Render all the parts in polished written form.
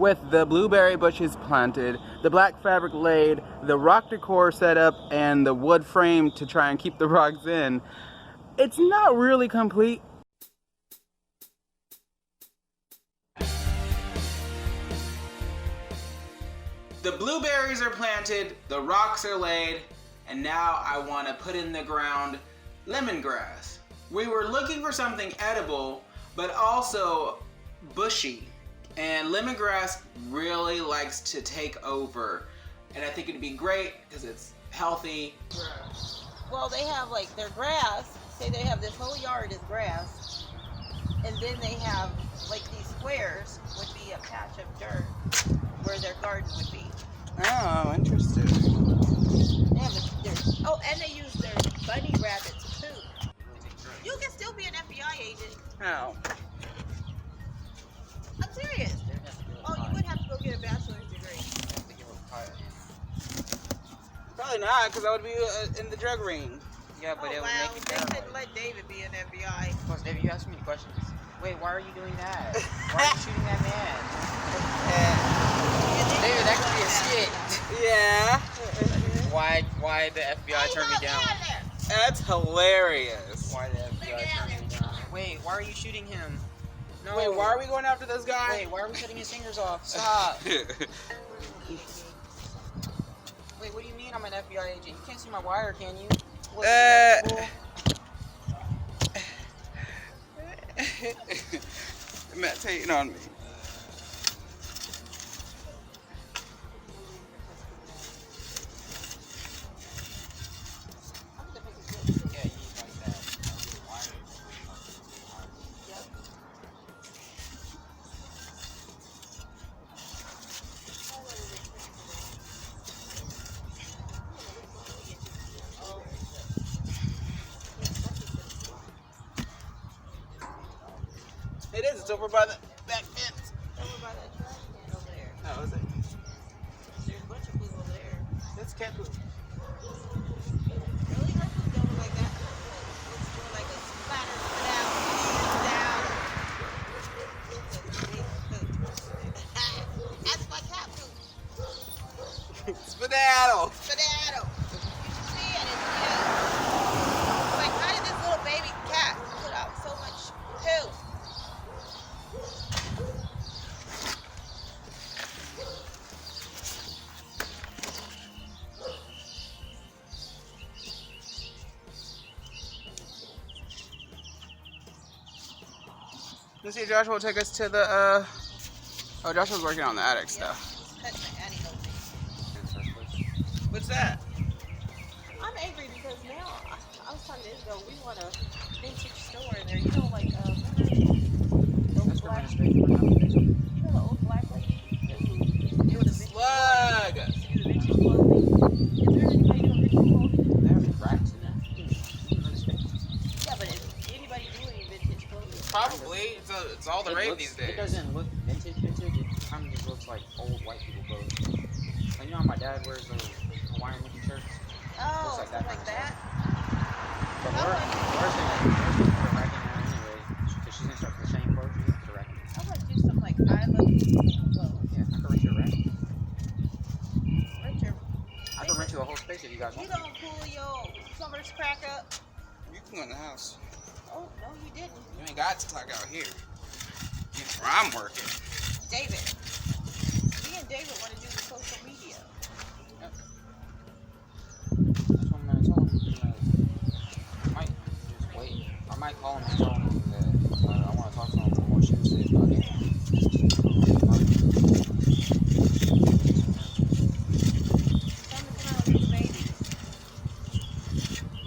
with the blueberry bushes planted, the black fabric laid, the rock decor set up, and the wood frame to try and keep the rocks in, it's not really complete. The blueberries are planted, the rocks are laid, and now I want to put in the ground lemongrass. We were looking for something edible, but also bushy. And lemongrass really likes to take over. And I think it'd be great because it's healthy. Well, they have like their grass. Say they have this whole yard is grass. And then they have like these squares would be a patch of dirt where their garden would be. Oh, interesting. They have and they use their bunny rabbits too. You can still be an FBI agent. How? I'm serious. Oh, you would have to go get a bachelor's degree. Probably not, because I would be in the drug ring. Yeah, but it would make you they paranoid. couldn't let David be an FBI. Plus, David, you asked me questions. Wait, why are you doing that? Why are you shooting that man? David, that could be a skit. Yeah. Why the FBI turned me down? That's hilarious. Why the FBI turned me down? Wait, why are you shooting him? No. Wait, why are we going after this guy? Wait, why are we cutting his fingers off? Stop. Wait, what do you mean I'm an FBI agent? You can't see my wire, can you? What, Meditating on me. It is. It's over by the back fence. Over by that trash can over there. Oh, is it? There's a bunch of people there. That's cat food. Really? Her food don't look like that. It's more like a splatter down. That's my cat food. Skedaddle. Skedaddle. You should see it. It's cute. Like, how did this little baby cat put out so much poo? Let's see, Joshua will take us to the, oh, Joshua's working on the attic stuff. Cutting the attic open. What's that? I'm angry because now, I was telling this ago, we want a vintage store in there. You know, like, That's black, where you know the old black lady? It was a slug. Do the vintage clothing. Is there anybody doing vintage clothing? They have racks in there. Yeah, but is anybody doing vintage clothing? Probably. It's all the rave these days. It doesn't look vintage. It kind of just looks like old white people clothes. Like, you know how my dad wears those Hawaiian looking shirts? Oh, Looks something like that? But Laura's gonna put a rack in there anyway, because she's gonna start the same clothes. She's gonna put a rack in there. I want to do something like I love clothes. Yeah, I can rent you a rack. Richard, I can rent you a whole space if you guys you want. don't pull your summer's crack up? You can go in the house. Oh, no, you didn't. You ain't got to talk out here. That's where I'm working. David. Me and David want to do the social media. That's what I'm gonna tell him. I might just wait. I might call him and tell him that I want to talk to him for more seriously about it.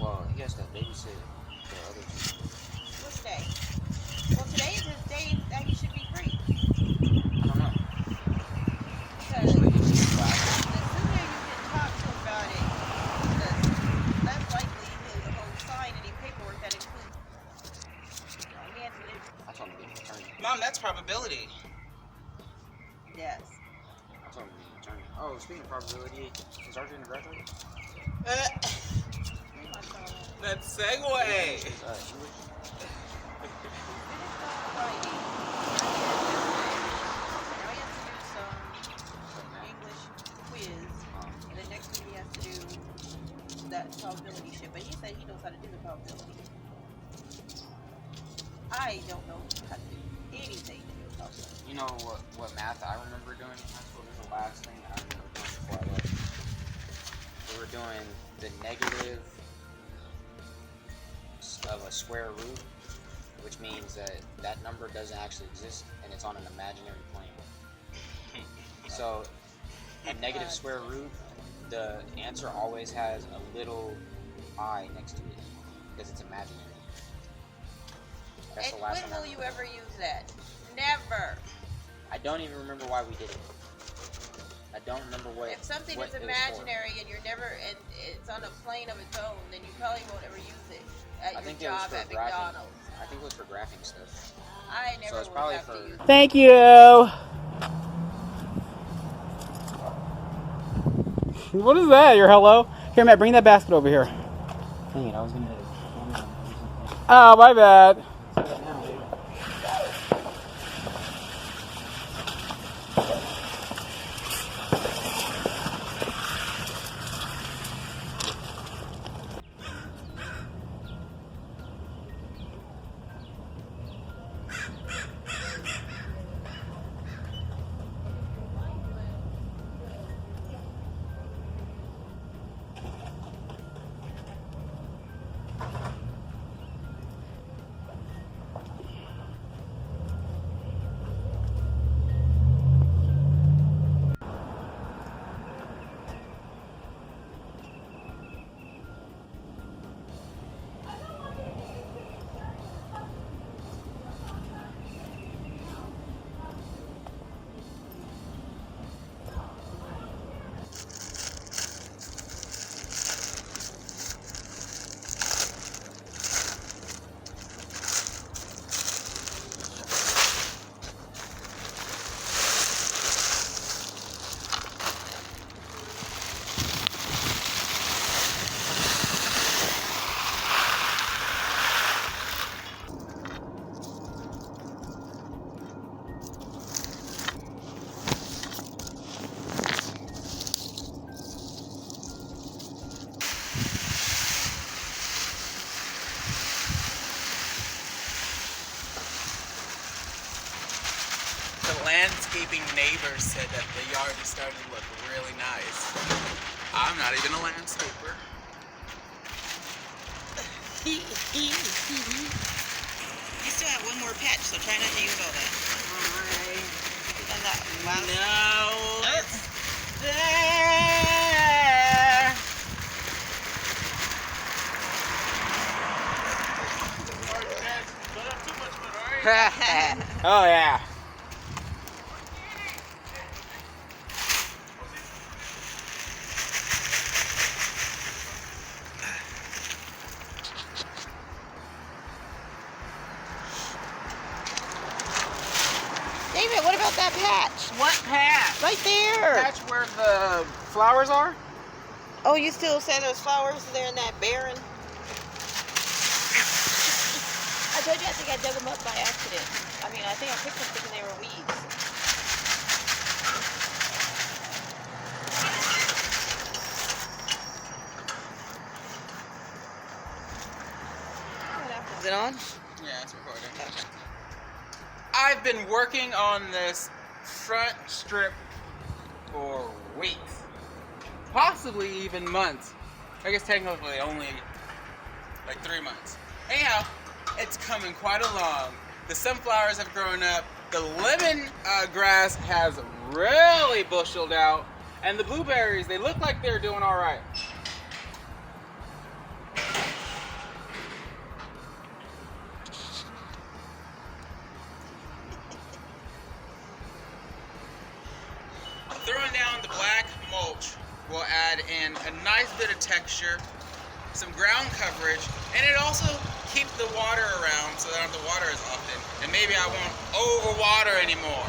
Well, he has to babysit the others. Which day? Well, today is his day that he should be free. I don't know. Because the sooner you can talk to him about it, the less likely he'll sign any paperwork that includes Nancy. I told him to get an attorney. Mom, that's probability. Yes. I told him to get an attorney. Oh, speaking of probability, is RJ gonna graduate? That's segue. She's English. I don't know how to do anything to do a calculus. You know what math I remember doing in high school? This is the last thing that I remember doing before I left. We were doing the negative of a square root, which means that that number doesn't actually exist and it's on an imaginary plane. So a negative square root, the answer always has a little I next to it because it's imaginary. That's And the last when one I will you remember. ever use that? Never. I don't even remember why we did it. I don't remember what. If something what is it was imaginary and you're never, and it's on a plane of its own, then you probably won't ever use it at I your think it was job for at graphing. McDonald's. I think it was for graphing stuff. I never it's will probably have to for- use it. Thank you. What is that? Your hello? Here, Matt, bring that basket over here. Dang it, I was gonna hit it. Oh, my bad. The landscaping neighbors said that the yard is starting to look really nice. I'm not even a landscaper. You still have one more patch, so try not to use all that. You done that last? No, Oh. it's there. Oh yeah. David, what about that patch? What patch? Right there. Patch where the flowers are? Oh, you still say those flowers there in that barren? I told you I think I dug them up by accident. I mean, I think I picked them thinking they were weeds. Is it on? Yeah, it's recording. Okay. I've been working on this front strip for weeks, possibly even months. I guess technically only like 3 months. Anyhow, it's coming quite along. The sunflowers have grown up. The lemon grass has really busheled out, and the blueberries, they look like they're doing all right. Throwing down the black mulch will add in a nice bit of texture, some ground coverage, and it also keeps the water around so that I don't have to water as often. And maybe I won't overwater anymore.